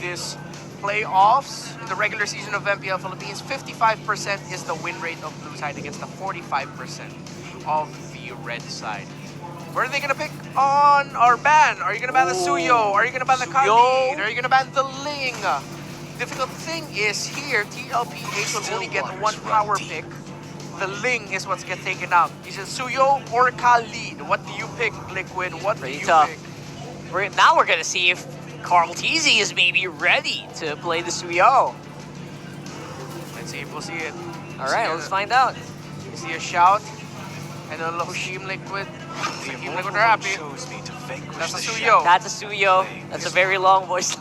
this playoffs, in the regular season of MPL Philippines, 55% is the win rate of blue side against the 45% of the red side. What are they gonna pick on or ban? Are you gonna ban the Suyo? Are you gonna ban the Khalid? Are you gonna ban the Ling? Difficult thing is here, TLPH will only get one power pick. The Ling is what's get taken out. He says Suyo or Khalid. What do you pick, Liquid? What do you pick? Now we're gonna see if Carl TZ is maybe ready to play the Suyo. Let's see if we'll see it. Alright, let's find out. You see a shout and a little Team Liquid. Team Liquid are happy. That's a Suyo. That's a Suyo. That's a very long voice.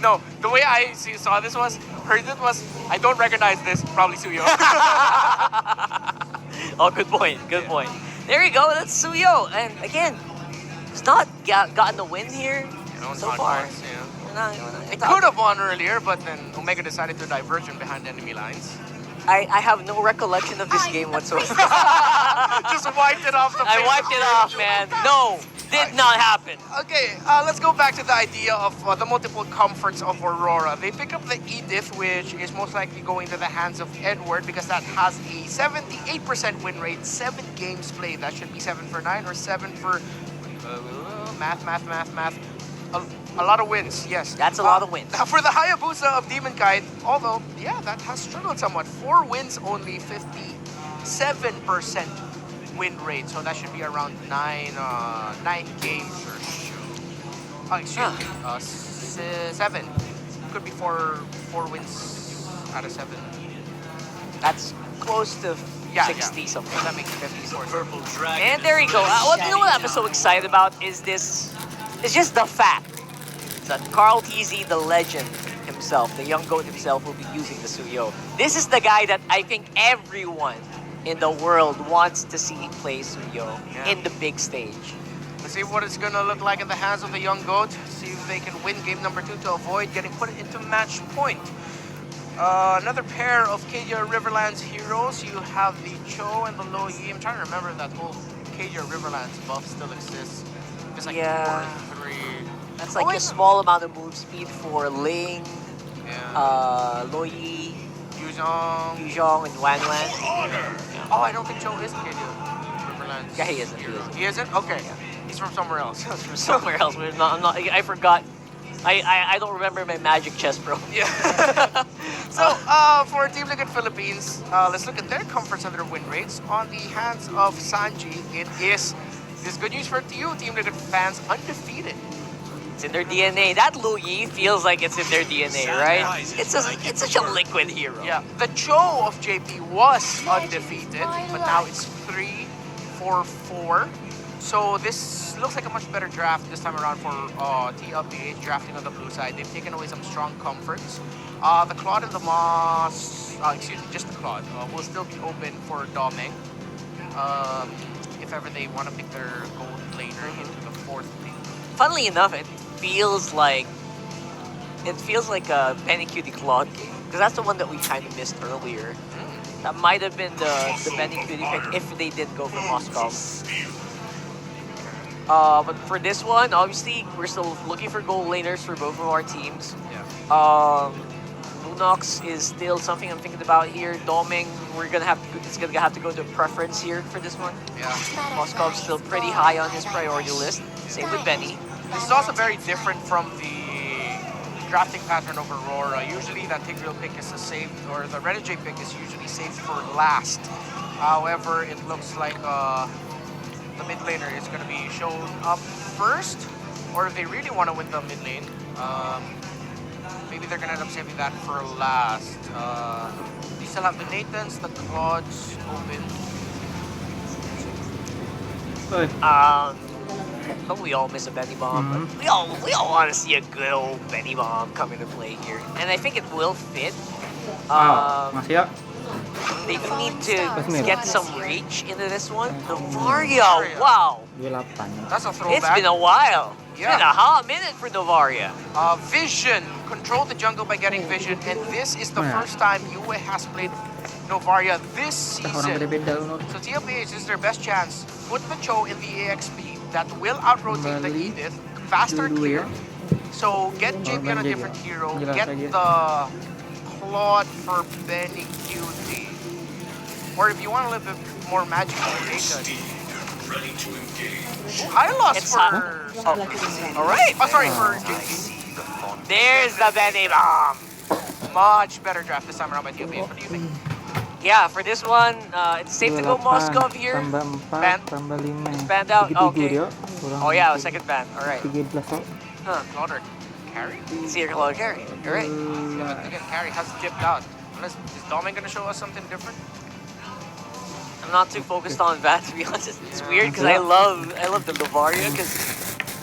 No, the way I saw this was, heard it was, I don't recognize this, probably Suyo. Oh, good point, good point. There you go, that's Suyo. And again, it's not gotten a win here so far. It could have won earlier, but then Omega decided to divergent behind enemy lines. I have no recollection of this game whatsoever. Just wiped it off the I wiped it off, man. No, did not happen. Okay, let's go back to the idea of the multiple comforts of Arora. They pick up the Edith, which is most likely going to the hands of Edward because that has a 78% win rate, 7 games played. That should be 7 for 9 or 7 for... math. A lot of wins, yes. That's a lot of wins. For the Hayabusa of Demon Kite, although, yeah, that has struggled somewhat. 4 wins, only 57% win rate. So that should be around 9 games or so. Oh, excuse me. 7. Could be 4 wins out of 7. That's close to 60 something. That makes 54. And there you go. You know what I'm so excited about is this. It's just the fact that Carl TZ, the legend himself, the young goat himself, will be using the Suyo. This is the guy that I think everyone in the world wants to see play Suyo in the big stage. Let's see what it's gonna look like in the hands of the young goat. See if they can win game number 2 to avoid getting put into match point. Another pair of Keja Riverlands heroes. You have the Cho and the Lo Yi. I'm trying to remember if that whole Keja Riverlands buff still exists. It's like 4 or 3. That's like a small amount of move speed for Ling, Lo Yi, Yuzhong, and Wan Wan. Oh, I don't think Cho is Keja Riverlands. Yeah, he isn't. He isn't? Okay. Yeah. He's from somewhere else. From somewhere else. I forgot. I don't remember my magic chest, bro. Yeah. So, for Team Liquid Philippines, let's look at their comforts and their win rates. On the hands of Sengiit, it is this good news for you, Team Liquid fans, undefeated. It's in their DNA. That Lu Yi feels like it's in their DNA, right? It's such a liquid hero. Yeah. The Cho of JP was undefeated, but now it's 3-4-4. So this looks like a much better draft this time around for TLPH drafting on the blue side. They've taken away some strong comforts. The Claude and the Moss, excuse me, just the Claude, will still be open for Domeng. If ever they want to pick their gold laner into the 4th pick. Funnily enough, it feels like a Benny Cutie Claude game. Because that's the one that we kind of missed earlier. That might have been the Benny Cutie pick if they did go for Moscow. But for this one, obviously, we're still looking for gold laners for both of our teams. Yeah. Lunox is still something I'm thinking about here. Domeng, it's gonna have to go to preference here for this one. Yeah. Moscow's still pretty high on his priority list. Same with Benny. This is also very different from the drafting pattern of Arora. Usually that Tigreal pick is saved, or the Renegade pick is usually saved for last. However, it looks like the mid laner is going to be shown up first, or if they really want to win the mid lane, maybe they're going to end up saving that for last. We still have the Nathans, the Claudes open. But we all miss a Benny Bomb. But we all want to see a good old Benny Bomb come into play here, and I think it will fit. They need to get some reach into this one. Novaria, wow. That's a throwback. It's been a while. It's been a hot minute for Novaria. Vision. Control the jungle by getting Vision. And this is the first time UA has played Novaria this season. So TLPH is their best chance. Put the Cho in the AXP that will out-rotate the Edith. Faster clear. So get JP on a different hero. Get the Claude for Benny QT. Or if you want a little bit more magical, I lost It's for. All right. Oh, sorry for JP. There's the Benny Bomb. Much better draft this time around by TLPH. What do you think? Yeah, for this one, it's safe to go Moskov here. Tambah 4, Ban. tambah 5. It's banned out. Tiga-tiga, Okay. Dio. Kurang Oh yeah, second ban. All right. 13. Huh. Claude carry? See your Claude carry. All right. Yeah, but again, carry has dipped out. Unless is Domin gonna show us something different? I'm not too focused on that, to be honest. It's weird because I love the Lavaria because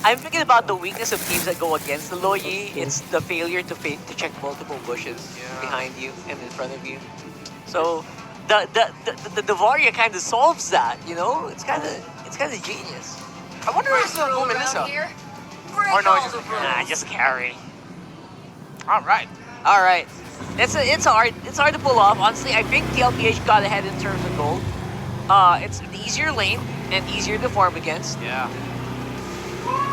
I'm thinking about the weakness of teams that go against the Loyi. It's the failure to check multiple bushes behind you and in front of you. So the Lavaria kind of solves that, you know? It's kind of genius. I wonder if it's a Melissa. Or no, it's just Just carry. all right. All right. It's hard to pull off. Honestly, I think TLPH got ahead in terms of gold. It's an easier lane and easier to farm against. Yeah.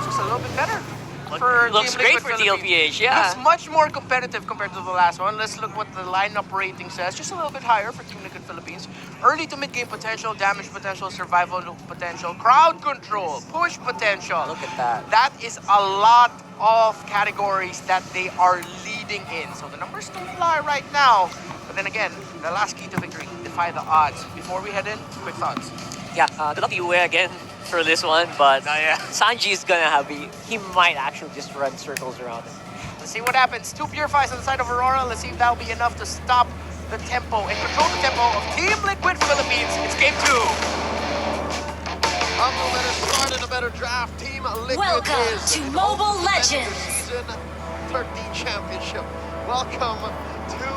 Just a little bit better. Looks Team great Liquid for Philippines. TLPH, yeah. It's much more competitive compared to the last one. Let's look what the lineup rating says. Just a little bit higher for Team Liquid Philippines. Early to mid-game potential, damage potential, survival potential, crowd control, push potential. Look at that. That is a lot of categories that they are leading in. So the numbers don't lie right now. But then again, the last key to victory, defy the odds. Before we head in, quick thoughts. Yeah, good luck to Yue again for this one, but yeah. Sanji's gonna he might actually just run circles around him. Let's see what happens. 2 purifies on the side of Arora. Let's see if that'll be enough to stop the tempo and control the tempo of Team Liquid Philippines. It's game 2. A better start and a better draft. Team Liquid Welcome is to in Mobile the Legends. Season 13 championship. Welcome to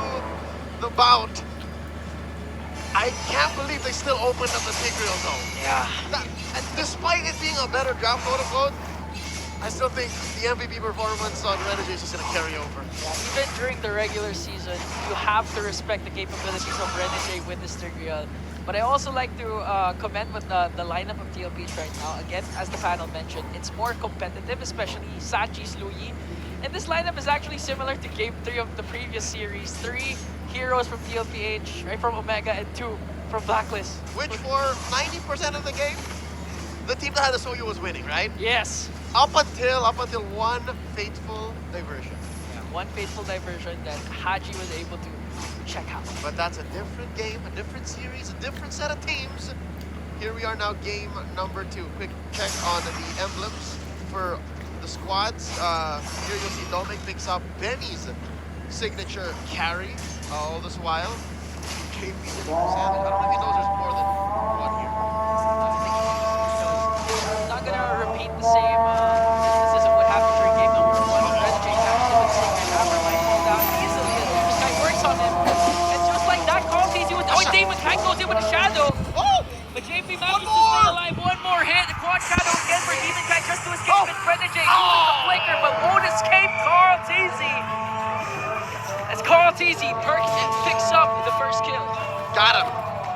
the bout. I can't believe they still opened up the Tigreal zone. Yeah. And despite it being a better draft, quote unquote, I still think the MVP performance on Renegade is just going to carry over. Even during the regular season, you have to respect the capabilities of Renegade with this Tigreal. But I also like to comment with the lineup of TLPH right now. Again, as the panel mentioned, it's more competitive, especially Sachi's Luyi. And this lineup is actually similar to Game 3 of the previous series. 3 heroes from TLPH, right from Omega, and 2 from Blacklist. Which for 90% of the game, the team that had the Soyu was winning, right? Yes. Up until one fateful diversion. Yeah, one fateful diversion that Haji was able to check out. But that's a different game, a different series, a different set of teams. Here we are now, game number 2. Quick check on the emblems for the squads. Here you'll see Dominic picks up Benny's signature carry all this while. JP didn't use Sand. I don't know if he knows there's more than one here. Not gonna repeat the same instances of what happened during game number 1. Renegade catches him with Sengiit hammer, might fall down easily as this guy works on him. And just like that, Carl sees you with David Kite goes in with a shadow. Oh! But JP manages to stay alive. One more hit. The quad shadow again for Demon Kite just to escape. And Renegade uses the flicker, but won't escape Carl Teasy. As Carl Teasy picks up the first kill. Got him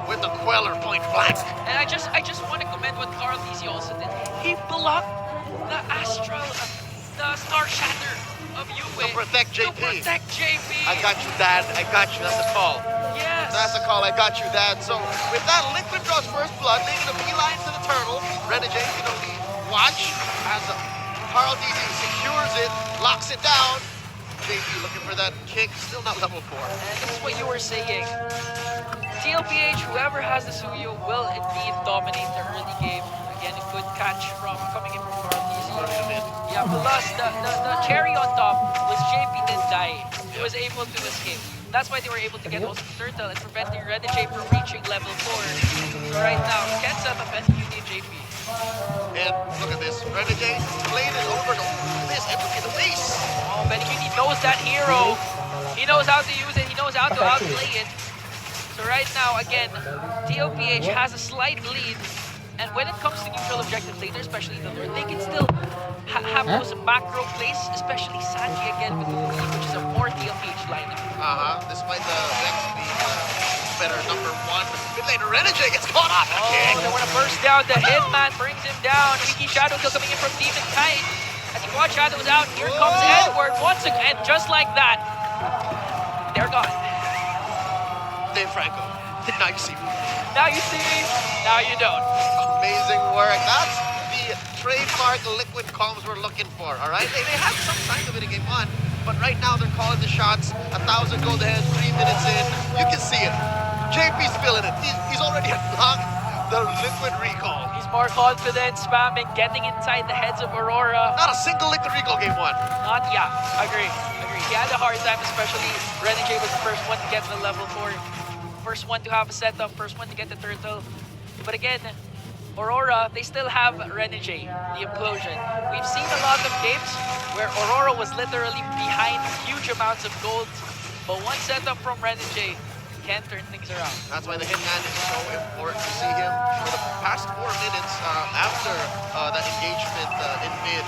with the Queller point blank. And I just want to commend what Carl Teasy also did. He blocked the astral, the star shatter of Yue. To protect JP. To protect JP. I got you, Dad. I got you. That's a call. Yes. That's a call. I got you, Dad. So with that, Liquid draws first blood, making a beeline to the turtle. Renegade can only watch as Carl DZ secures it, locks it down. JP looking for that kick, still not level 4. And this is what you were saying. TLPH, whoever has the Suyo, will indeed dominate the early game. Again, a good catch from coming in from Carl DZ. Yeah, plus the cherry on top was JP didn't die. He was able to escape. That's why they were able to get also the turtle and preventing Renegade from reaching level 4. So right now, can't set up any, you need JP. And look at this, Renegade played it over. This hit in the face. Oh, Benny Cutie knows that hero. He knows how to use it. He knows how to outplay it. So right now, again, TLPH has a slight lead. And when it comes to neutral objectives later, especially the Lord, they can still have those macro plays, especially Sanji again with the Luigi, which is a more TLPH lineup. Despite the Vex being better number 1. Mid laner Renegade gets caught off. Oh, they want to burst down. The Hitman brings him down. Wiki Shadow kill coming in from Demon Kite. As he Squad Shadow is out. Here comes Whoa! Edward once again, and just like that, they're gone. Dave Franco. Now you see me. Now you see, now you don't. Amazing work. That's the trademark liquid comms we're looking for, all right? They had some signs of it in game one, but right now they're calling the shots. 1,000 gold ahead, 3 minutes in. You can see it. JP's feeling it. He's already unlocked the liquid recall. He's more confident, spamming, getting inside the heads of Arora. Not a single liquid recall game one. Not, yeah, agree. He had a hard time, especially Renegade was the first one to get the level 4. First one to have a setup, first one to get the turtle. But again, Arora, they still have Renegade, the implosion. We've seen a lot of games where Arora was literally behind huge amounts of gold, but one setup from Renegade can turn things around. That's why the hitman is so important to see him for the past 4 minutes after that engagement in mid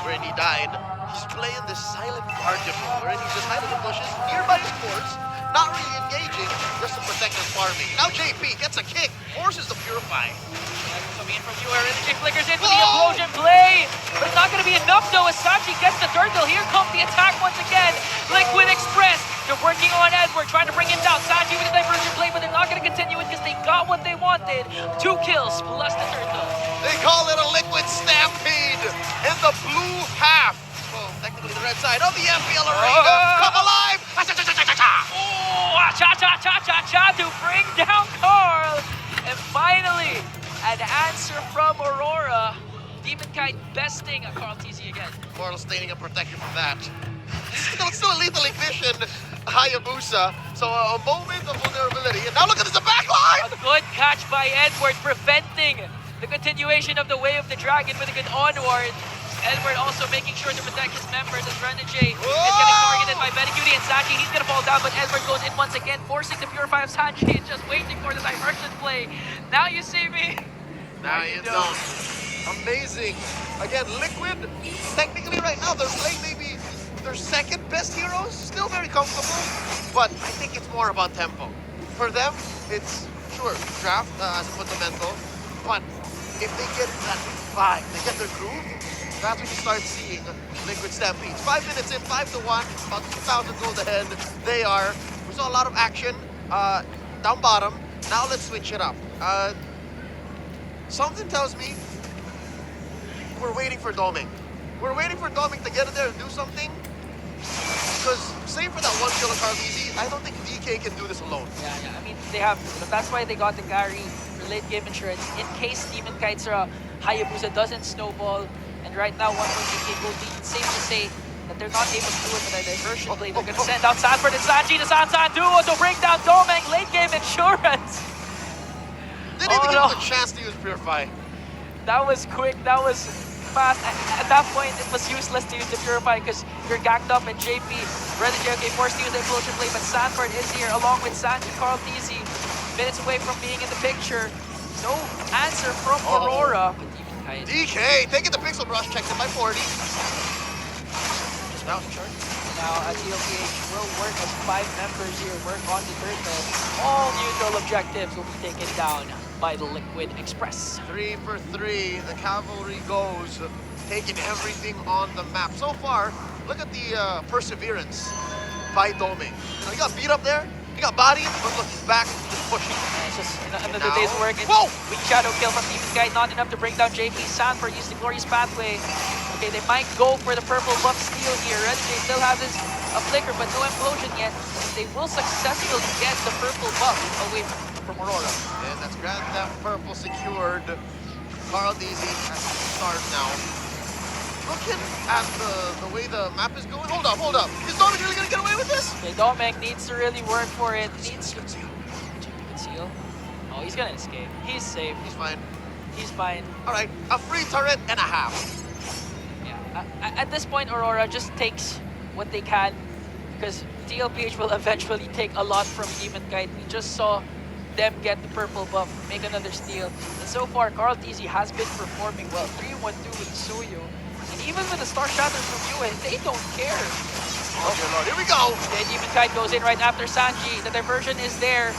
where he died. He's playing this silent argument where he's just hiding in bushes nearby his course, not really engaging, just to protect his farming. Now JP gets a kick, forces the Purify. Coming in from you, Renegade flickers into the implosion play, but it's not going to be enough though as Sanji gets the turtle. Here comes the attack once again. Liquid Express, they're working on Edward, trying to bring him down. Sanji with a diversion play, but they're not going to continue it because they got what they wanted. 2 kills plus the turtle. They call it a liquid stampede in the blue half. Well, technically the red side of the MPL arena. Come alive! Oh, cha-cha-cha-cha-cha to bring down Carl. And finally, an answer from Arora. Demon Kite besting Carl TZ again. Mortal staining a protector from that. Still a lethal ignition, Hayabusa. So a moment of vulnerability. And now look at this, the back line! A good catch by Edward, preventing the continuation of the Way of the Dragon with a good onward. Edward also making sure to protect his members as Renegade is getting targeted by Benecutie and Sanji. He's gonna fall down, but Edward goes in once again, forcing the Purify of Sanji and just waiting for the diversion play. Now you see me. Now you don't. Amazing. Again, Liquid, technically right now, they're playing maybe their second best heroes. Still very comfortable, but I think it's more about tempo. For them, it's, sure, draft as a fundamental, but if they get that vibe, they get their groove, that's when you start seeing Liquid Stampedes. 5 minutes in, 5-1, about 2,000 gold ahead. They are. We saw a lot of action down bottom. Now let's switch it up. Something tells me we're waiting for Doming. We're waiting for Doming to get in there and do something. Because save for that 1 kill of Carl Easy, I don't think DK can do this alone. Yeah, I mean, they have, but that's why they got the carry for late game insurance. In case Demon Kite's Hayabusa doesn't snowball, and right now 1.2k gold lead, it's safe to say that they're not able to do it with a diversion play. They're going to send out Sanford and Sanji, the Sansan duo to bring down Domeng. Late game insurance. Didn't even give him a chance to use Purify. That was quick, that was fast. At that point, it was useless to use the Purify because you're ganked up and JP. Renegade, okay, forced to use the implosion play, but Sanford is here along with Sanji, Carl TZ. Minutes away from being in the picture. No answer from Arora. But DK taking the pixel brush, checked it by 40. Now, sure. Now, Tlph will work as 5 members here, work on the turtle. All neutral objectives will be taken down by the Liquid Express. 3 for 3, the cavalry goes, taking everything on the map. So far, look at the perseverance by Doming. You know, he got beat up there, he got bodied, but look, he's back, just pushing. It's just another day's work. Whoa! Weak shadow kill from Demon Kite, not enough to bring down JP. Sanford used the glorious pathway. Okay, they might go for the purple buff steal here. Renegade still has his flicker, but no implosion yet. They will successfully get the purple buff away from Arora. And that's Grand Theft Purple secured. Carl DZ has to start now. Looking at the way the map is going. Hold up. Is Doming really gonna get away with this? Okay, Domeng needs to really work for it. Needs to conceal. Oh, he's gonna escape. He's safe. He's fine. He's fine. All right, a free turret and a half. Yeah. At this point, Arora just takes what they can because Tlph will eventually take a lot from Demon Kite. We just saw them get the purple buff, make another steal. And so far, Carl TZ has been performing well. 3-1-2 with Suyu. And even with the Star Shatters from Yue, they don't care. Oh, dear Lord, here we go. Okay, Demon Kite goes in right after Sanji. The diversion is there.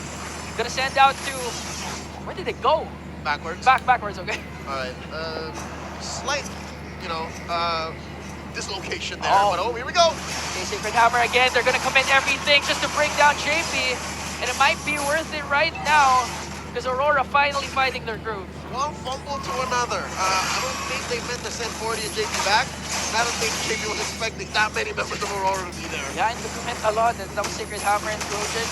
Gonna send out to... Where did it go? Backwards. Backwards, okay. All right, slight, dislocation there. Oh. But oh, here we go. Okay, Sacred Hammer again. They're gonna commit everything just to bring down JP. And it might be worth it right now because Arora finally finding their groove. One fumble to another. I don't think they meant to send 40 and JP back. I don't think JP was expecting that many members of Arora to be there. Yeah, and to commit a lot. That was Sacred Hammer and Trojan.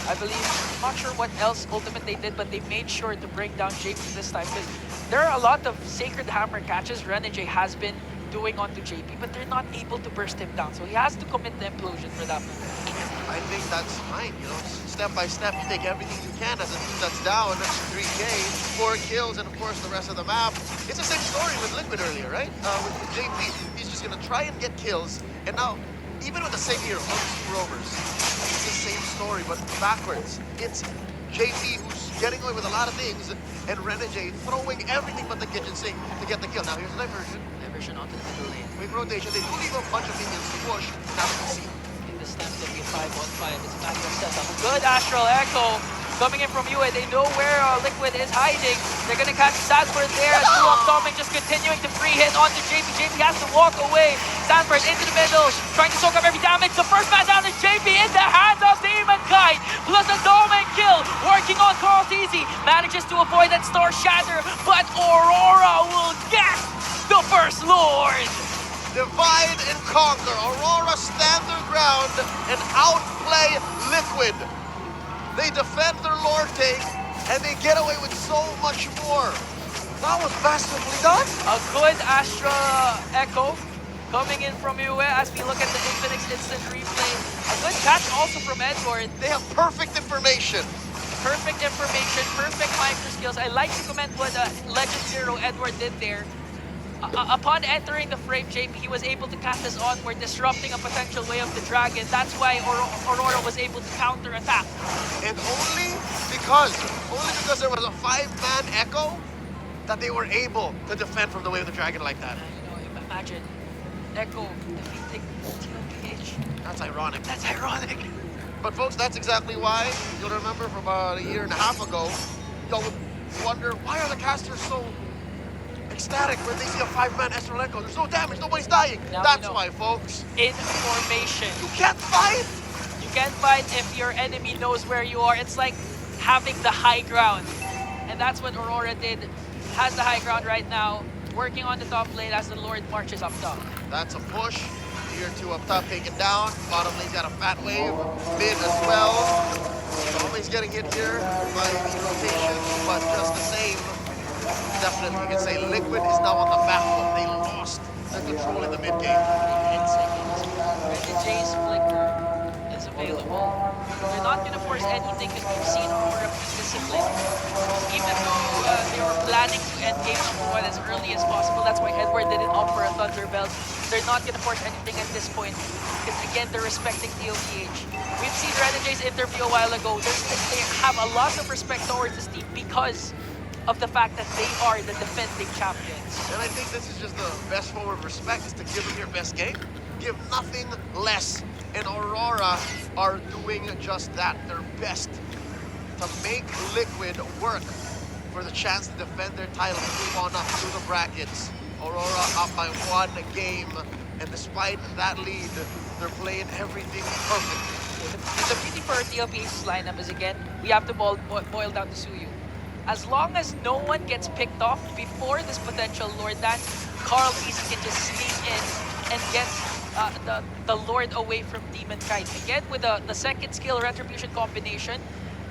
I believe, I'm not sure what else Ultimate they did, but they made sure to bring down JP this time because there are a lot of Sacred Hammer catches Renegade has been doing onto JP, but they're not able to burst him down. So he has to commit the implosion for that one. I think that's fine, you know, step by step, you take everything you can as a team that's down, 3K, 4 kills, and of course the rest of the map. It's the same story with Liquid earlier, right? With JP, he's just gonna try and get kills, and now, even with the same hero, Rovers, it's the same story, but backwards. It's JP who's getting away with a lot of things, and Renegade throwing everything but the kitchen sink to get the kill. Now here's the diversion. Diversion onto the middle lane. Quick rotation, they do leave a bunch of minions to push, now we can see. The snap to be 5-on-5. It's a matter of setup. Good Astral Echo coming in from UA. They know where Liquid is hiding. They're gonna catch Sanford there. Toming just continuing to free hit onto JP. JP has to walk away. Sanford into the middle, trying to soak up every damage. The first man down is JP in the hands of Demon Kite. Plus a Domin kill. Working on Tlph. Manages to avoid that Star Shatter, but Arora will get the first Lord. Divide and conquer. Arora stand their ground and outplay Liquid. They defend their Lord take and they get away with so much more. That was masterfully done. A good Astra Echo coming in from UA as we look at the Infinix instant replay. A good catch also from Edward. They have perfect information. Perfect information, perfect micro skills. I like to comment what Legend Zero Edward did there. Upon entering the frame, JP, he was able to cast his onward, disrupting a potential way of the dragon. That's why Arora was able to counter-attack. And only because there was a 5-man echo that they were able to defend from the way of the dragon like that. You know, imagine Echo defeating Tlph. That's ironic. That's ironic. But folks, that's exactly why you'll remember from about a year and a half ago, y'all would wonder, why are the casters so ecstatic when they see a 5-man Astral Echo? There's no damage, nobody's dying. Now That's why, folks. Information. You can't fight! You can't fight if your enemy knows where you are. It's like having the high ground. And that's what Arora did. Has the high ground right now. Working on the top lane as the Lord marches up top. That's a push. Tier 2 up top taken down. Bottom lane's got a fat wave. Mid as well. Always getting hit here by the rotation, but just the same. Definitely, you can say Liquid is now on the back foot. They lost the control in the mid game. 10 seconds. Renegade's flicker is available. They're not going to force anything because we've seen Arora be disciplined. Even though they were planning to end game one as early as possible, that's why Edward didn't opt for a Thunderbelt. They're not going to force anything at this point because, again, they're respecting Tlph. We've seen Renegade's interview a while ago. They have a lot of respect towards this team because of the fact that they are the defending champions. And I think this is just the best form of respect, is to give them your best game. Give nothing less. And Arora are doing just that, their best to make Liquid work for the chance to defend their title and move on up through the brackets. Arora up by 1 game, and despite that lead, they're playing everything perfectly. The beauty for Tlph's lineup is, again, we have to boil down to Suyu. As long as no one gets picked off before this potential Lord dance, Tlph can just sneak in and get the Lord away from Demon Kite. Again, with the second skill Retribution combination,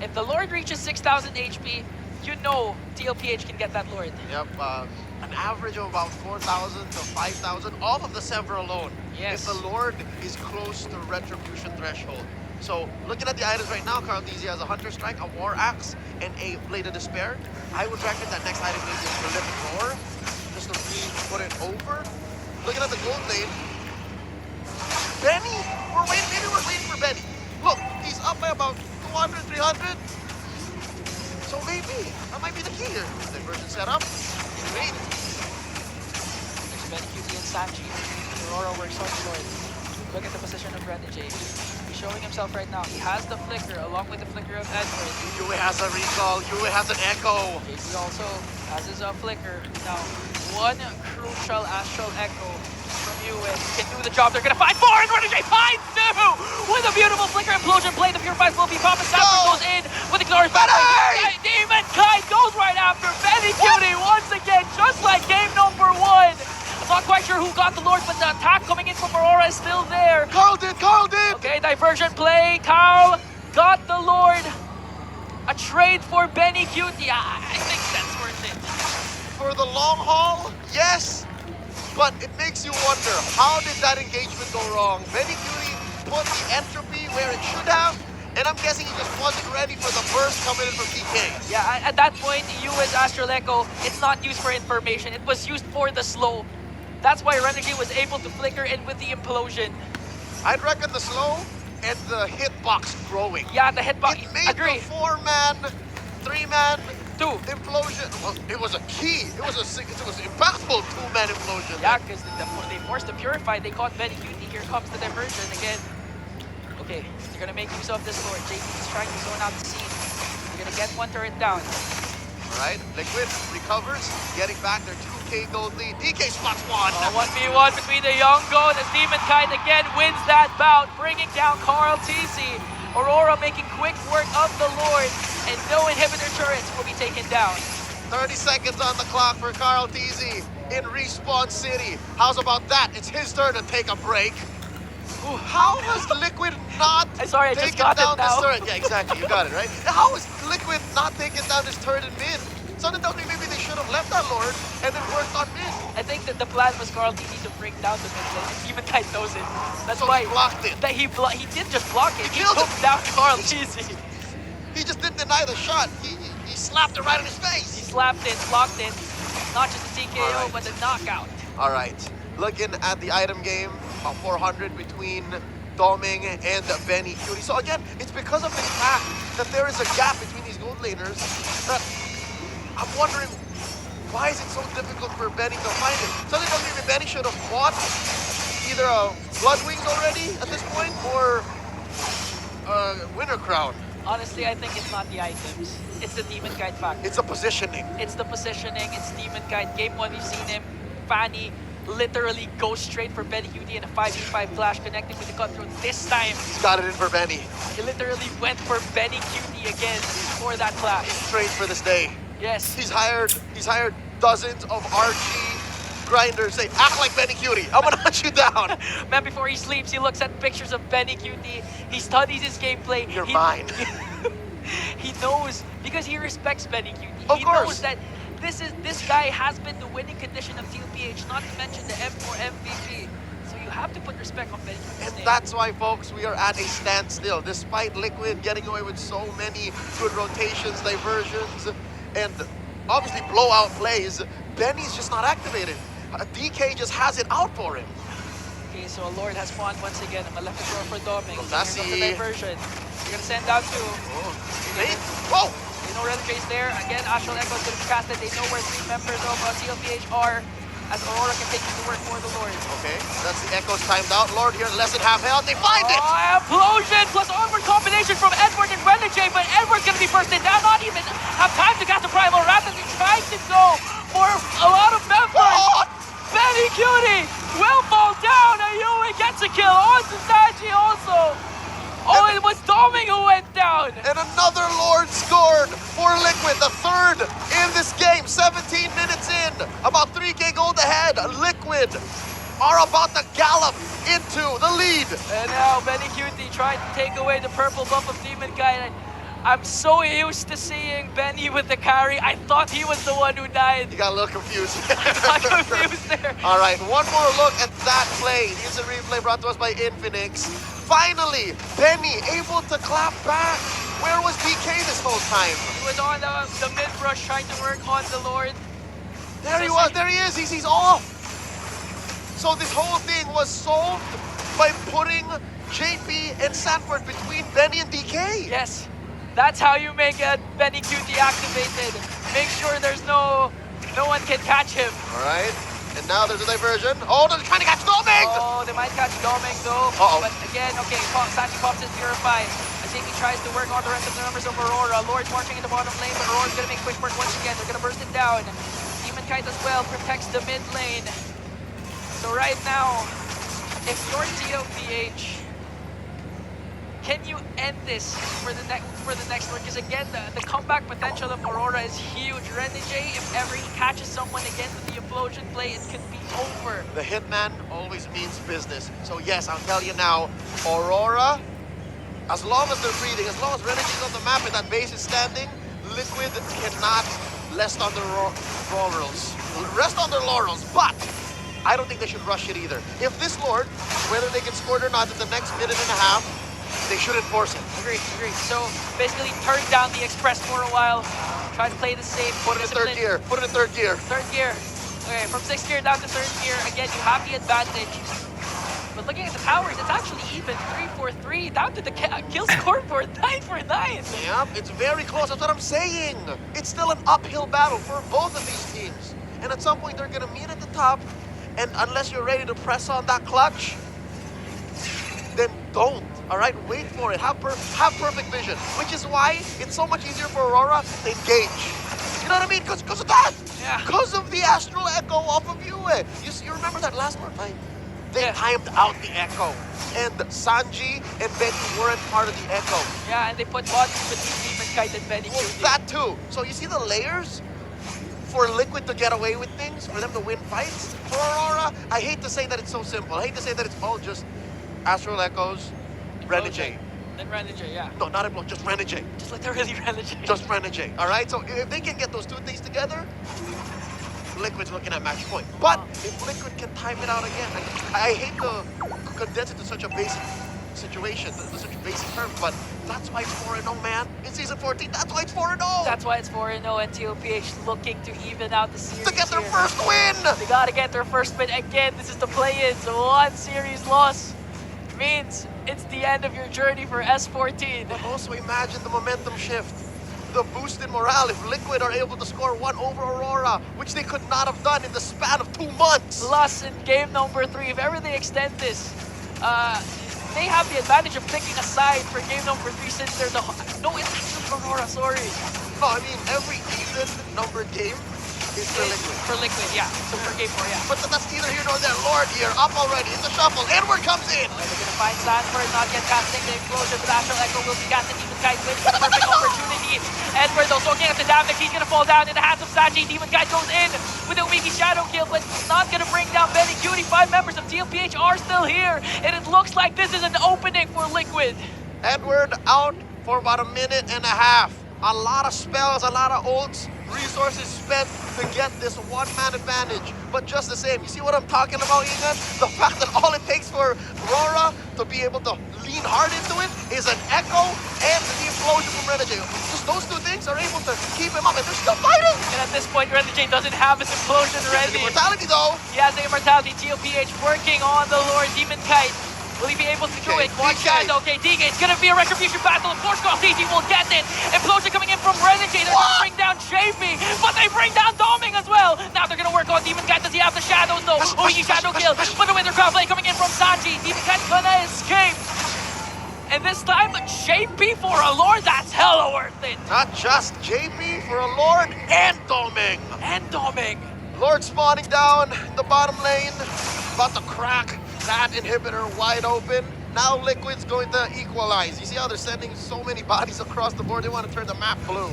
if the Lord reaches 6,000 HP, you know Tlph can get that Lord. Yep, an average of about 4,000 to 5,000 off of the Sever alone. Yes. If the Lord is close to Retribution threshold. So, looking at the items right now, Tlph has a Hunter Strike, a War Axe, and a Blade of Despair. I would recommend that next item maybe is Prolific Roar, just to really put it over. Looking at the gold lane, Benny? Maybe we're waiting for Benny. Look, he's up by about 200, 300. So maybe, that might be the key here. Diversion setup, great. There's BenQt and Sanji. Arora works on the Lord. Look at the position of Renegade. He's showing himself right now. He has the flicker along with the flicker of Edward. Yue has a recall, Yue has an echo. JP also has his flicker. Now, one crucial Astral Echo from Ewan can do the job. They're gonna find 4 and Renegade finds 2 with a beautiful flicker implosion play. The Purifies will be popping. Sanford goes in with a glorious Benny! Demon Kite goes right after Benny Cutie once again, just like game number 1. I'm not quite sure who got the Lord, but the attack coming in from Arora is still there. Carl did! Okay, diversion play. Carl got the Lord. A trade for Benny Cutie. I think that's worth it. For the long haul, yes, but it makes you wonder, how did that engagement go wrong? Benny Cutie put the entropy where it should have, and I'm guessing he just wasn't ready for the burst coming in from DK. Yeah, at that point, you as Astral Echo, it's not used for information. It was used for the slow. That's why Renegade was able to flicker in with the implosion. I'd reckon the slow and the hitbox growing. Yeah, the hitbox. It made Agree. the 4-man, 3-man 2. implosion. Well, it was a key. It was impactful 2-man implosion. Yeah, because they forced the Purify. They caught Benny Cutie. Here comes the diversion again. Okay, they're gonna make use of this Lord. JP is trying to zone out the scene. They're gonna get one turret down. Alright, Liquid recovers, getting back their 2K gold lead. DK spots one. 1v1 between the young goat as Demon Kite again wins that bout, bringing down Carl TZ. Arora making quick work of the Lord, and no inhibitor turrets will be taken down. 30 seconds on the clock for Carl TZ in Respawn City. How's about that? It's his turn to take a break. Ooh, how has Liquid not Sorry, I just taken got it down this now. turret? Yeah, exactly. You got it, right? How is Liquid not taking down this turret in mid? Something tells me maybe they should have left that Lord and then worked on mid. I think that the plan was Carl TZ to bring down the mid lane, and Demon Kite knows it. That's So why he blocked it. That he didn't just block it, he killed took it. down Carl TZ. He just didn't deny the shot. He slapped it right in his He face. slapped it, blocked it. Not just the TKO, Alright. but the knockout. All right, looking at the item game, 400 between Doming and Benny Cutie. So again, it's because of the fact that there is a gap between these gold laners that I'm wondering, why is it so difficult for Benny to find it? Something tells me Benny should have bought either a Blood Wings already at this point or a Winter Crown. Honestly, I think it's not the items. It's the Demon Kite factor. It's a positioning. It's the positioning, it's Demon Kite. Game 1, we've seen him. Fanny literally go straight for Benny Cutie in a 5v5 clash, connecting with the cutthroat. This time, He's got it in for Benny. he literally went for Benny Cutie again for that clash. Straight for this day. Yes. He's hired dozens of RG grinders. Say, act like Benny Cutie. I'm gonna hunt you down. Man, before he sleeps, he looks at pictures of Benny Cutie. He studies his gameplay. You're mine. He knows, because he respects Benny Cutie. Of He course. knows that this guy has been the winning condition of Tlph, not to mention the M4 MVP. So you have to put respect on Benny Cutie's And name. that's why, folks, we are at a standstill. Despite Liquid getting away with so many good rotations, diversions, and obviously blowout plays, Benny's just not activated. DK just has it out for him. Okay, so a Lord has spawned once again. I'm left the door for Doming. So That's here's the the- diversion. You're gonna send out 2. Oh, wait. Whoa! They know Renegade there. Again, Astral Echo is gonna be casted. They know where 3 members of Tlph are, as Arora continues to work for the Lord. Okay, that's the Echoes timed out. Lord here, less than half health. They find it! Oh, implosion plus onward combination from Edward and Renegade, but Edward's gonna be bursted down. Not even have time to cast a Primal Wrath as he tries to go for a lot of members. Oh! Benny Cutie will fall down. Ayui gets a kill on Sengiit also. Oh, it was Doming who went down. And another Lord scored for Liquid, the third in this game. 17 minutes in, about 3K gold ahead. Liquid are about to gallop into the lead. And now Benny Cutie trying to take away the purple buff of Demon Guy. I'm so used to seeing Benny with the carry. I thought he was the one who died. You got a little confused. I'm confused there. All right, one more look at that play. Here's a replay brought to us by Infinix. Finally, Benny able to clap back. Where was DK this whole time? He was on the mid rush trying to work on the Lord. There he was, there he is, he's off. So this whole thing was solved by putting JP and Sanford between Benny and DK. Yes, that's how you make a Benny Cutie activated. Make sure there's no one can catch him. All right, and now there's a diversion. Oh, they're trying to catch Doming! Oh, they might catch Doming though. Uh-oh. But again, okay, Sanji pops his Purify. I think he tries to work on the rest of the members of Arora. Lord's marching in the bottom lane, but Aurora's gonna make quick work once again. They're gonna burst it down. Demon Kite as well protects the mid lane. So right now, if you're TLPH, can you end this for the next one? Because again, the comeback potential of Arora is huge. Renegade, if ever he catches someone again with the implosion play, it could be over. The hitman always means business. So yes, I'll tell you now, Arora, as long as they're breathing, as long as Renegade's on the map and that base is standing, Liquid cannot rest on their laurels. Rest on their laurels, but I don't think they should rush it either. If this Lord, whether they get scored or not in the next minute and a half, they should enforce it. Agreed. So basically turn down the express for a while, try to play the safe. Put it in third gear. Put it in third gear. Third gear. Okay, from 6th gear down to 3rd gear. Again, you have the advantage. But looking at the towers, it's actually even 3-4-3 down to the kill scoreboard 9-9. Yeah, it's very close. That's what I'm saying. It's still an uphill battle for both of these teams. And at some point, they're going to meet at the top. And unless you're ready to press on that clutch, then don't. All right, wait for it. Have perfect vision, which is why it's so much easier for Arora to engage. You know what I mean? Because of that. Yeah. Because of the astral echo off of you. You remember that last part, right? They timed out the echo. And Sanji and Benny weren't part of the echo. Yeah, and they put bodies between Demon Kite and Benny. Well, that too. So you see the layers for Liquid to get away with things, for them to win fights? For Arora, I hate to say that it's so simple. I hate to say that it's all just astral echoes, Renegade. Then Renegade, yeah. No, not Implosion, just Renegade. Just like they're really Renegade. Just Renegade, all right? So if they can get those two things together, Liquid's looking at match point. But if Liquid can time it out again, I hate to condense it to such a basic situation, to such a basic term, but that's why it's 4-0, man. In Season 14, that's why it's 4-0. That's why it's 4-0, and TLPH looking to even out the series to get their here. first win! They gotta get their first win again. This is the play-in, so one series loss means it's the end of your journey for S14. But also imagine the momentum shift, the boost in morale if Liquid are able to score one over Arora, which they could not have done in the span of 2 months. Plus, in game number 3, if ever they extend this, they have the advantage of picking a side for game number 3 since they're the... No, it's actually Arora, sorry. No, I mean, every even numbered game is for Liquid. For Liquid, yeah. So for game 4, yeah. But that's neither here nor there. Lord here, up already, in the shuffle. Edward comes in. They're gonna find Sanford, not yet casting the explosion, but Astral Echo will be casting Demon Kite with the perfect opportunity. Edward, though, soaking up the damage, he's gonna fall down in the hands of Sanji. Demon Kite goes in with a weaky shadow kill, but not gonna bring down Benny Cutie. 5 members of TLPH are still here, and it looks like this is an opening for Liquid. Edward out for about a minute and a half. A lot of spells, a lot of ults, resources spent to get this one-man advantage. But just the same, you see what I'm talking about, Ian? The fact that all it takes for Arora to be able to lean hard into it is an echo and the implosion from Renegade. Just those two things are able to keep him up, and they're still fighting. And at this point, Renegade doesn't have his implosion ready. Immortality, though. He has the immortality. TLPH working on the Lord Demon Kite. Will he be able to do it? One shadow. Okay, DK, it's gonna be a retribution battle. Of course, TG will get it. Implosion coming in from Renegade. They're gonna bring down JP, but they bring down Doming as well. Now they're gonna work on Demon Kite. Does he have the shadows though? Oh, he shadow kill. But the Winter Crown Blade coming in from Sanji. Demon Kite's gonna escape. And this time, JP for a Lord, that's hella worth it. Not just JP for a Lord and Doming. And Doming. Lord spawning down in the bottom lane. About to crack that inhibitor wide open. Now Liquid's going to equalize. You see how they're sending so many bodies across the board? They want to turn the map blue.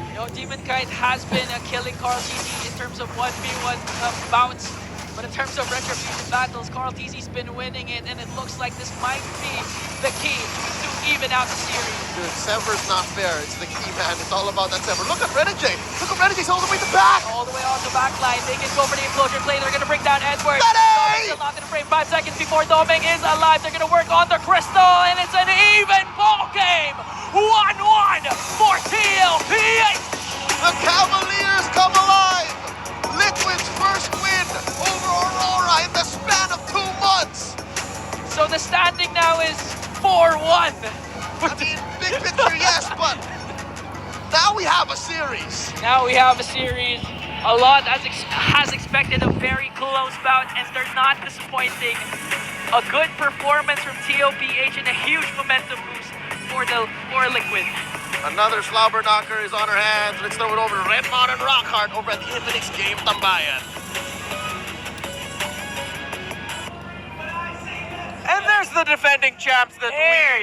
You know, Demon Kite has been killing Carl TZ in terms of 1v1 bounce. But in terms of retribution battles, Carl TZ's been winning it, and it looks like this might be the key to even out the series. Dude, Sever's not fair. It's the key, man. It's all about that Sever. Look at Renegade. Look at Renegade's all the way to the back. All the way on the back line. They can go for the implosion play. They're going to bring down Edward. Benny! Still not going to frame 5 seconds before Doming is alive. They're going to work on the crystal, and it's an even ball game. 1-1 for TLPH. The Cavaliers come alive. Liquid's first win over Arora in the span of 2 months. So the standing now is 4-1. I mean, big picture, yes, but now we have a series. Now we have a series. A lot has expected a very close bout, and they're not disappointing. A good performance from TLPH and a huge momentum boost for Liquid. Another slobber knocker is on her hands. Let's throw it over to Redmond and Rockhart over at the Infinix Game Tambayan. There's the defending champs that There